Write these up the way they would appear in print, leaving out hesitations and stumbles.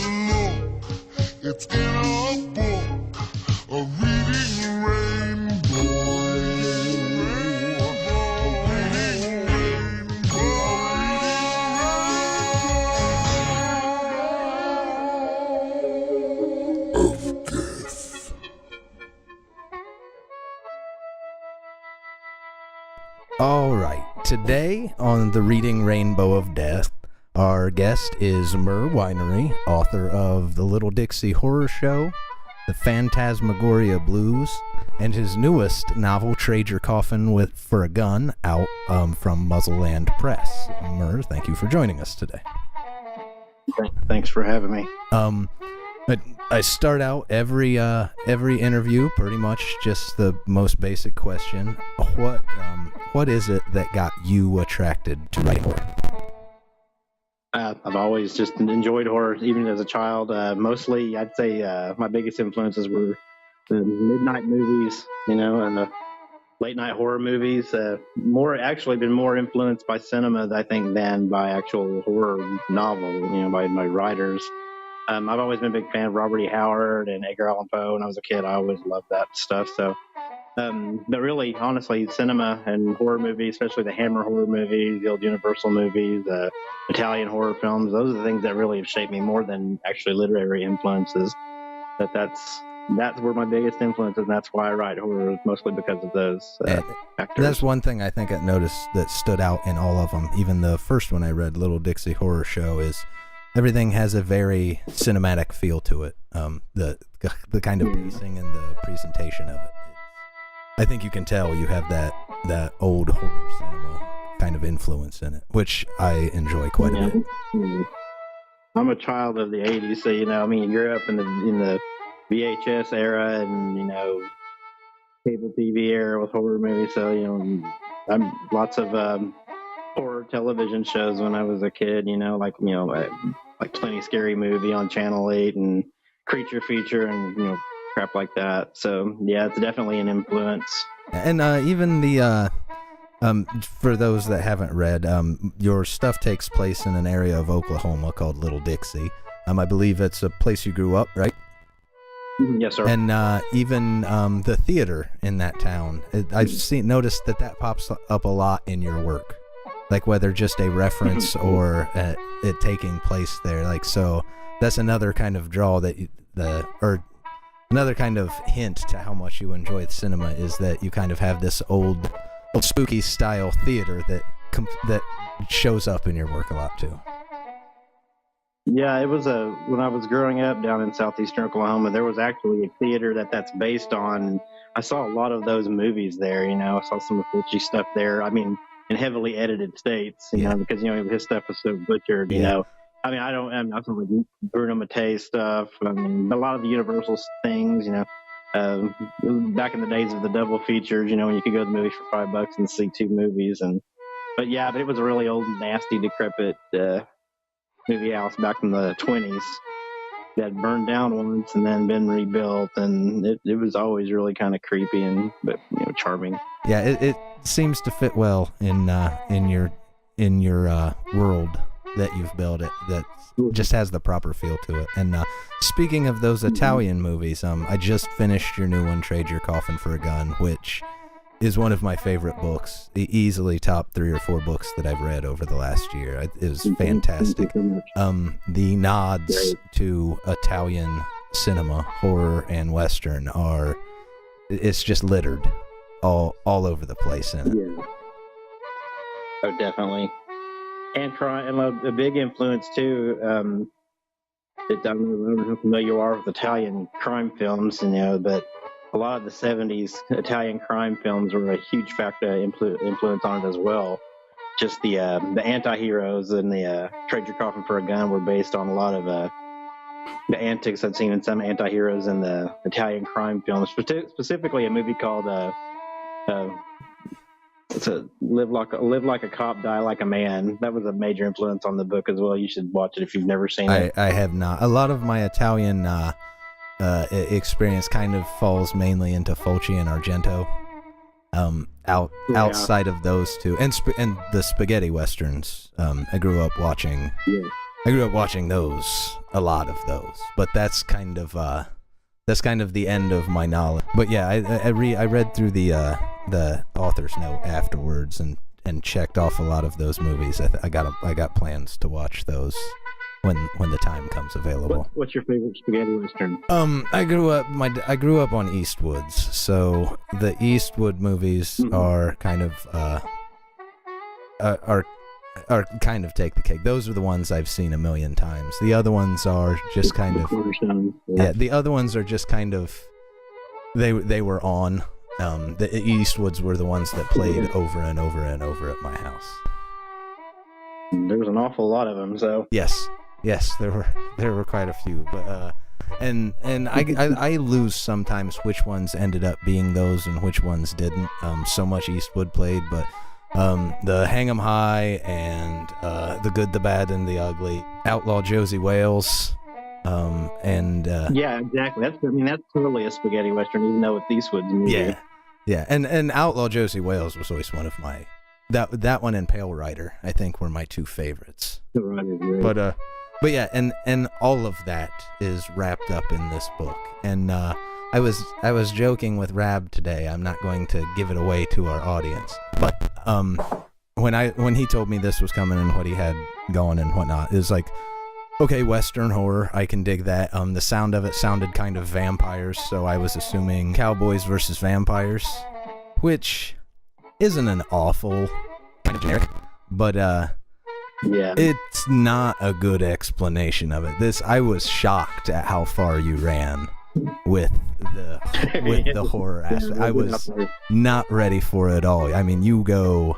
look. It's in a book, a reading rainbow. All right, today on the Reading Rainbow of Death, our guest is Mer Whinery, author of The Little Dixie Horror Show, The Phantasmagoria Blues, and his newest novel, Trade Your Coffin for a Gun, out from Muzzleland Press. Mer, thank you for joining us today. Thanks for having me. But I start out every interview pretty much just the most basic question: what is it that got you attracted to writing horror? I've always just enjoyed horror, even as a child. Mostly, I'd say my biggest influences were the midnight movies, and the late night horror movies. Been more influenced by cinema, I think, than by actual horror novel. By writers. I've always been a big fan of Robert E. Howard and Edgar Allan Poe. When I was a kid, I always loved that stuff. So, but really, honestly, cinema and horror movies, especially the Hammer horror movies, the old Universal movies, Italian horror films, those are the things that really have shaped me more than actually literary influences. That's where my biggest influence is, and that's why I write horror, mostly because of those actors. That's one thing I think I noticed that stood out in all of them. Even the first one I read, Little Dixie Horror Show, is everything has a very cinematic feel to it. The kind of pacing and the presentation of it. I think you can tell you have that old horror cinema kind of influence in it, which I enjoy quite a bit. I'm a child of the '80s, so you grew up in the VHS era and cable TV era with horror movies. So I'm lots of horror television shows when I was a kid. Like Plenty Scary Movie on Channel 8 and Creature Feature and crap like that. So yeah, it's definitely an influence. And even the for those that haven't read, your stuff takes place in an area of Oklahoma called Little Dixie. I believe it's a place you grew up, right? Yes, sir. And even the theater in that town, I've noticed that pops up a lot in your work. Like whether just a reference or it taking place there. Like, so that's another kind of draw or another kind of hint to how much you enjoy the cinema, is that you kind of have this old spooky style theater that shows up in your work a lot too. Yeah, it was when I was growing up down in southeastern Oklahoma, there was actually a theater that's based on. I saw a lot of those movies there. I saw some of Fulci stuff there. In heavily edited states, because his stuff was so butchered. I'm not some like Bruno Mattei stuff. A lot of the Universal things. Back in the days of the double features, when you could go to the movies for $5 and see two movies, but it was a really old, nasty, decrepit movie house back in the 1920s that burned down once and then been rebuilt, and it was always really kind of creepy but charming. Yeah, it seems to fit well in your world that you've built. It that just has the proper feel to it. And speaking of those Italian movies, I just finished your new one, Trade Your Coffin for a Gun, which is one of my favorite books. Easily top 3 or 4 books that I've read over the last year. It was fantastic. The nods to Italian cinema, horror and Western it's just littered all over the place in it. Yeah. Oh, definitely. And a big influence too. I don't know how familiar you are with Italian crime films, but a lot of the '70s Italian crime films were a huge influence on it as well. Just the anti-heroes and the Trade Your Coffin for a Gun were based on a lot of the antics I'd seen in some anti-heroes in the Italian crime films. Specifically, a movie called Live Like a Cop, Die Like a Man. That was a major influence on the book as well. You should watch it if you've never seen it. I have not. A lot of my Italian experience kind of falls mainly into Fulci and Argento. Outside of those two, and the spaghetti westerns. I grew up watching. Yeah. grew up watching those, a lot of those, but that's kind of the end of my knowledge. But yeah, I read through the author's note afterwards and checked off a lot of those movies. I got plans to watch those when the time comes available. What's your favorite spaghetti western? I grew up on Eastwoods, so the Eastwood movies are kind of are kind of take the cake. Those are the ones I've seen a million times. The other ones are just kind of the other ones are just kind of they were on. The Eastwoods were the ones that played over and over and over at my house. There was an awful lot of them, so yes, there were quite a few, but and I lose sometimes which ones ended up being those and which ones didn't. So much Eastwood played, but the Hang 'em High and The Good, the Bad, and the Ugly, Outlaw Josie Wales, and yeah, exactly. That's totally a spaghetti western, even though it's Eastwood's movie. Yeah, and Outlaw Josie Wales was always one of my that one and Pale Rider, I think, were my two favorites. But yeah, and all of that is wrapped up in this book. And I was joking with Rab today. I'm not going to give it away to our audience, but when he told me this was coming and what he had going and whatnot, it was like, okay, Western horror, I can dig that. The sound of it sounded kind of vampires, so I was assuming cowboys versus vampires, which isn't an awful, kind of generic, but yeah, it's not a good explanation of it. I was shocked at how far you ran with the horror aspect. I was not ready for it at all. I mean, you go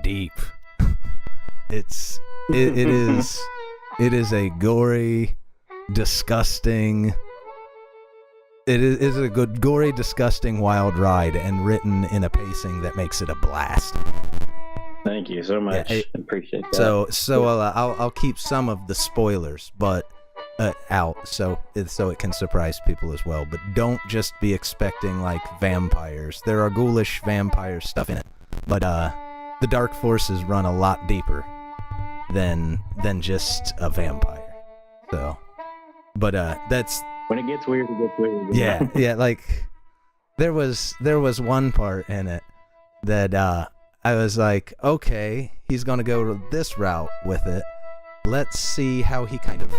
deep. It is a gory, disgusting. It is a good, gory, disgusting, wild ride, and written in a pacing that makes it a blast. Thank you so much. I appreciate that. So I'll keep some of the spoilers, but out so it can surprise people as well. But don't just be expecting like vampires. There are ghoulish vampire stuff in it, but the dark forces run a lot deeper than just a vampire. So, but that's when it gets weird. It gets weird. Yeah. Like there was one part in it that I was like, okay, he's gonna go this route with it. Let's see how he kind of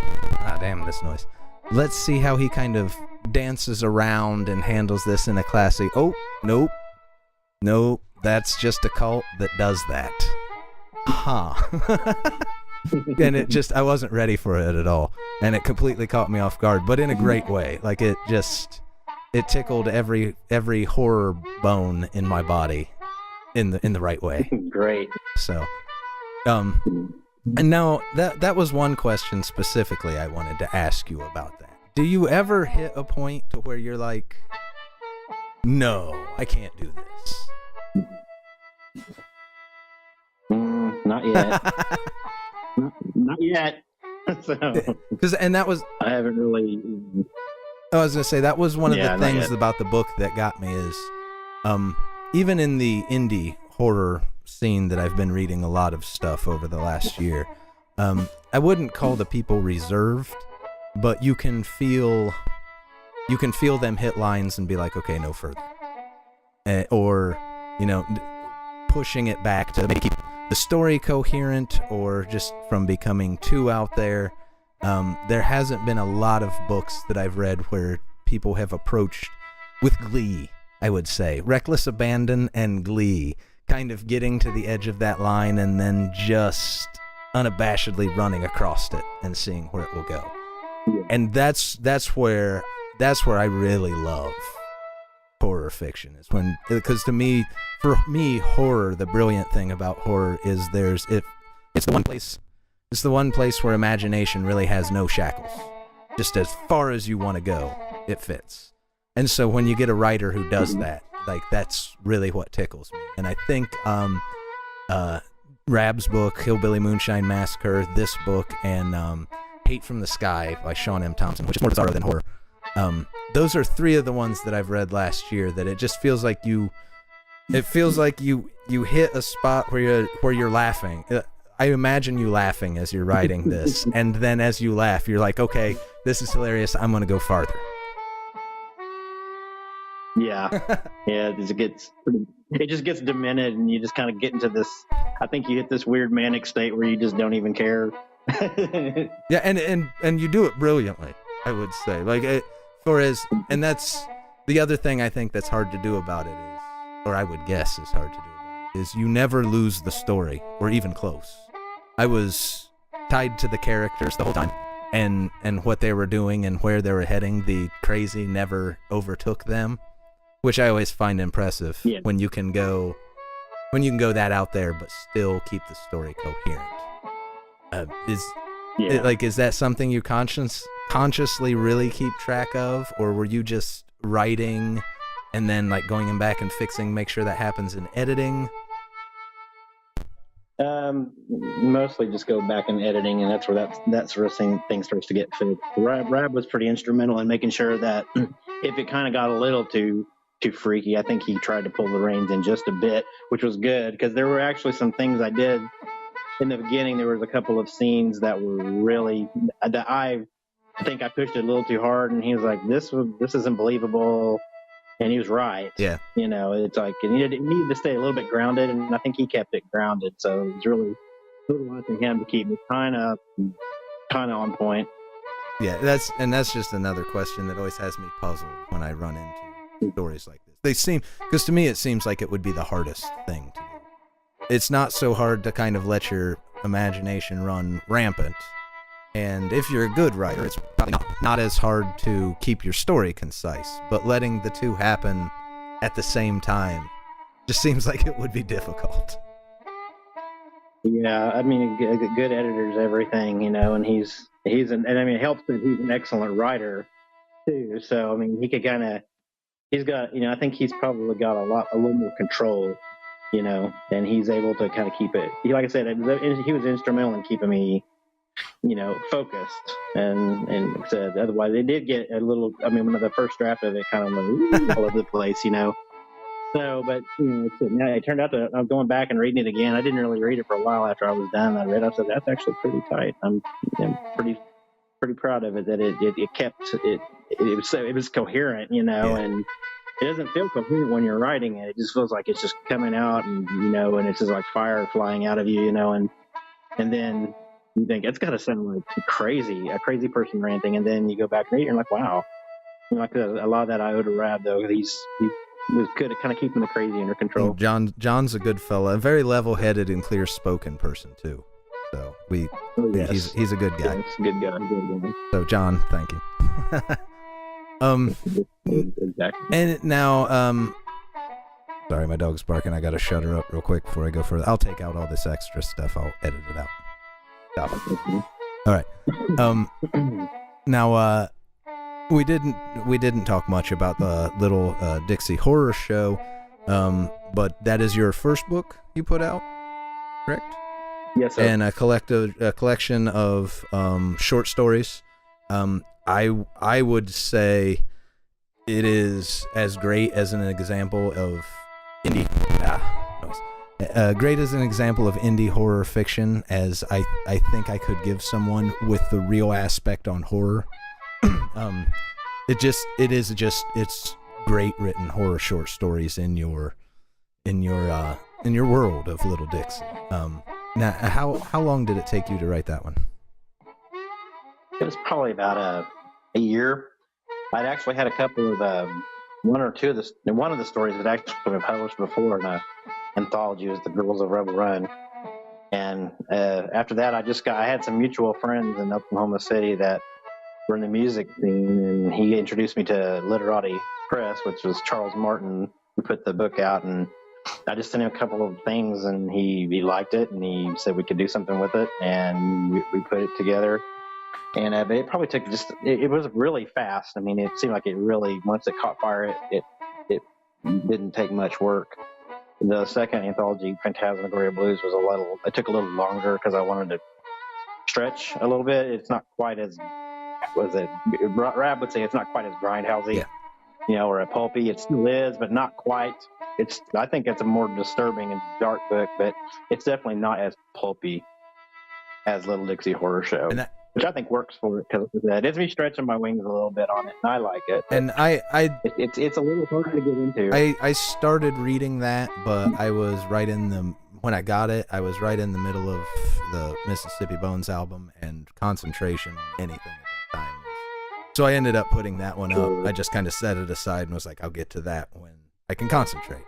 damn this noise. Let's see how he kind of dances around and handles this in a classy. Oh, nope, that's just a cult that does that. Huh. And I wasn't ready for it at all, and it completely caught me off guard, but in a great way. Like it tickled every horror bone in my body in the right way. Great. So and now that was one question specifically I wanted to ask you about that. Do you ever hit a point to where you're like, no, I can't do this? Not yet. Not yet. And that was, I haven't really. I was gonna say that was one of the things about the book that got me is, even in the indie horror scene that I've been reading a lot of stuff over the last year, I wouldn't call the people reserved, but you can feel them hit lines and be like, okay, no further, or pushing it back to maybe keep the story coherent, or just from becoming too out there. There hasn't been a lot of books that I've read where people have approached with glee, I would say. Reckless abandon and glee, kind of getting to the edge of that line and then just unabashedly running across it and seeing where it will go. Yeah. And that's where I really love horror fiction, is when, because for me, horror, the brilliant thing about horror is it's the one place where imagination really has no shackles. Just as far as you want to go, it fits. And so when you get a writer who does that, like, that's really what tickles me. And I think Rab's book, Hillbilly Moonshine Massacre, this book, and Hate from the Sky by Sean M. Thompson, which is more bizarre than horror. Those are three of the ones that I've read last year that it just feels like you hit a spot where you're laughing. I imagine you laughing as you're writing this, and then as you laugh, you're like, okay, this is hilarious. I'm going to go farther. Yeah, yeah. It just gets demented, and you just kind of get into this. I think you hit this weird manic state where you just don't even care. Yeah, and you do it brilliantly, I would say. Like, and that's the other thing I think that's hard to do about it is, or I would guess is hard to do about it, is you never lose the story, or even close. I was tied to the characters the whole time, and what they were doing and where they were heading. The crazy never overtook them, which I always find impressive. Yeah. When you can go that out there but still keep the story coherent. Is that something you consciously really keep track of, or were you just writing and then like going back and fixing, make sure that happens in editing? Mostly just go back and editing, and that's where that sort of thing starts to get fixed. Rab was pretty instrumental in making sure that if it kind of got a little too freaky, I think he tried to pull the reins in just a bit, which was good, because there were actually some things I did in the beginning. There was a couple of scenes that were really, that I think I pushed it a little too hard, and he was like, this isn't believable, and he was right. Yeah. It's like it needed to stay a little bit grounded, and I think he kept it grounded, so it was really watching him to keep me kind of on point. Yeah, that's just another question that always has me puzzled when I run into stories like this. Because to me it seems like it would be the hardest thing to do. It's not so hard to kind of let your imagination run rampant, and if you're a good writer, it's probably not as hard to keep your story concise, but letting the two happen at the same time just seems like it would be difficult. Yeah, I mean, a good editor's everything, and and it helps that he's an excellent writer too. So I mean, he's got, I think he's probably got a little more control, and he's able to kind of keep it. Like I said, he was instrumental in keeping me, focused, and like I said, otherwise it did get a little. I mean, when the first draft of it kind of went all over the place, So, but now it turned out I'm going back and reading it again. I didn't really read it for a while after I was done. I said that's actually pretty tight. I'm pretty proud of it that it kept it. It was coherent, and it doesn't feel coherent when you're writing it. It just feels like it's just coming out, and and it's just like fire flying out of you, and then you think it's got to sound like a crazy person ranting, and then you go back and read it, and you're like, wow. Like a lot of that I owe to Rab, though. He was good at kind of keeping the crazy under control. John's a good fella, a very level-headed and clear-spoken person too. So yes. he's a good guy. Yes, good guy. So John, thank you. Exactly. And now, sorry, my dog's barking. I gotta shut her up real quick before I go further. I'll take out all this extra stuff. I'll edit it out. Stop it. All right. Now, we didn't talk much about the Little Dixie Horror Show, but that is your first book you put out, correct? Yes, sir. And a collection of short stories. I would say it is as great as an example of great as an example of indie horror fiction as I think I could give someone with the real aspect on horror. It's great written horror short stories in your world of Little Dixie. Now, how long did it take you to write that one? It was probably about a year. I'd actually had a couple of one of the stories had actually been published before in an anthology. It was The Girls of Rebel Run, and after that, I had some mutual friends in Oklahoma City that were in the music scene, and he introduced me to Literati Press, which was Charles Martin, who put the book out, and I just sent him a couple of things, and he liked it, and he said we could do something with it, and we put it together. And but it probably took it was really fast. I mean, it seemed like it really, once it caught fire, it didn't take much work. The second anthology, Phantasmagoria Blues, it took a little longer because I wanted to stretch a little bit. It's not quite as, Rab would say it's not quite as grindhousey, or a pulpy. It still is, but not quite. I think it's a more disturbing and dark book, but it's definitely not as pulpy as Little Dixie Horror Show, And that, which I think works for it because it's me stretching my wings a little bit on it, and I like it. and It's a little harder to get into. I started reading that, but I was right in the when I got it, I was right in the middle of the Mississippi Bones album, and concentration on anything at that time. So I ended up putting that one up. I just kind of set it aside and was like, I'll get to that when I can concentrate.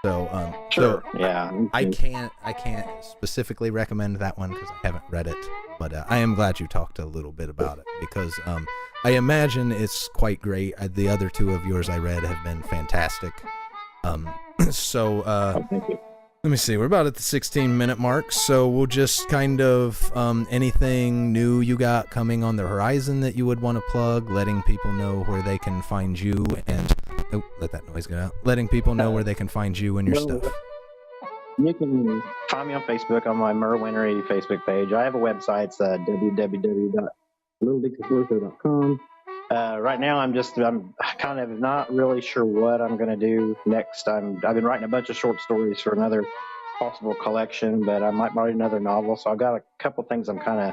So, Sure. so Yeah. I can't specifically recommend that one because I haven't read it, but I am glad you talked a little bit about it because I imagine it's quite great. The other two of yours I read have been fantastic. So Thank you. let me see. We're about at the 16-minute mark, so we'll just kind of anything new you got coming on the horizon that you would want to plug, letting people know where they can find you, and let that noise get out. Letting people know where they can find you and your stuff. You can find me on Facebook on my Mer Whinery Facebook page. I have a website. It's www.littledixieforce.com. Right now, I'm kind of not really sure what I'm going to do next. I've been writing a bunch of short stories for another possible collection, but I might write another novel. So I've got a couple things I'm kind of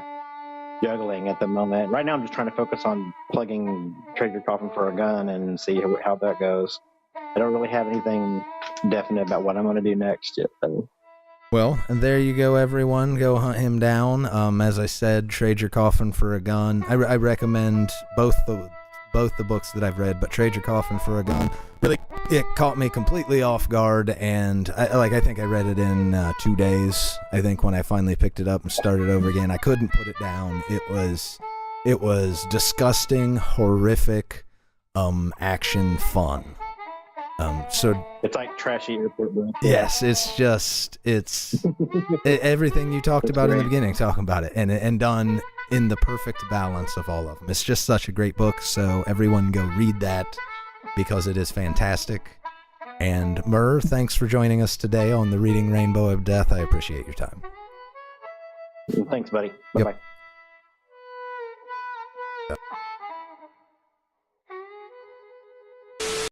juggling at the moment. Right now, I'm just trying to focus on plugging Trade Your Coffin for a Gun and see how that goes. I don't really have anything definite about what I'm going to do next yet, though. Well, and there you go, everyone. Go hunt him down. As I said, Trade Your Coffin for a Gun. I recommend both the books that I've read, but Trade Your Coffin for a Gun, really, it caught me completely off guard, and I think I read it in 2 days. I think when I finally picked it up and started over again, I couldn't put it down. It was disgusting, horrific, action fun. So it's like trashy airport book. Yes, it's everything you talked about in the beginning, talking about it, and done in the perfect balance of all of them. It's just such a great book, so everyone go read that because it is fantastic. And Mer, thanks for joining us today on the Reading Rainbow of Death. I appreciate your time. Thanks, buddy. Bye-bye. Yep.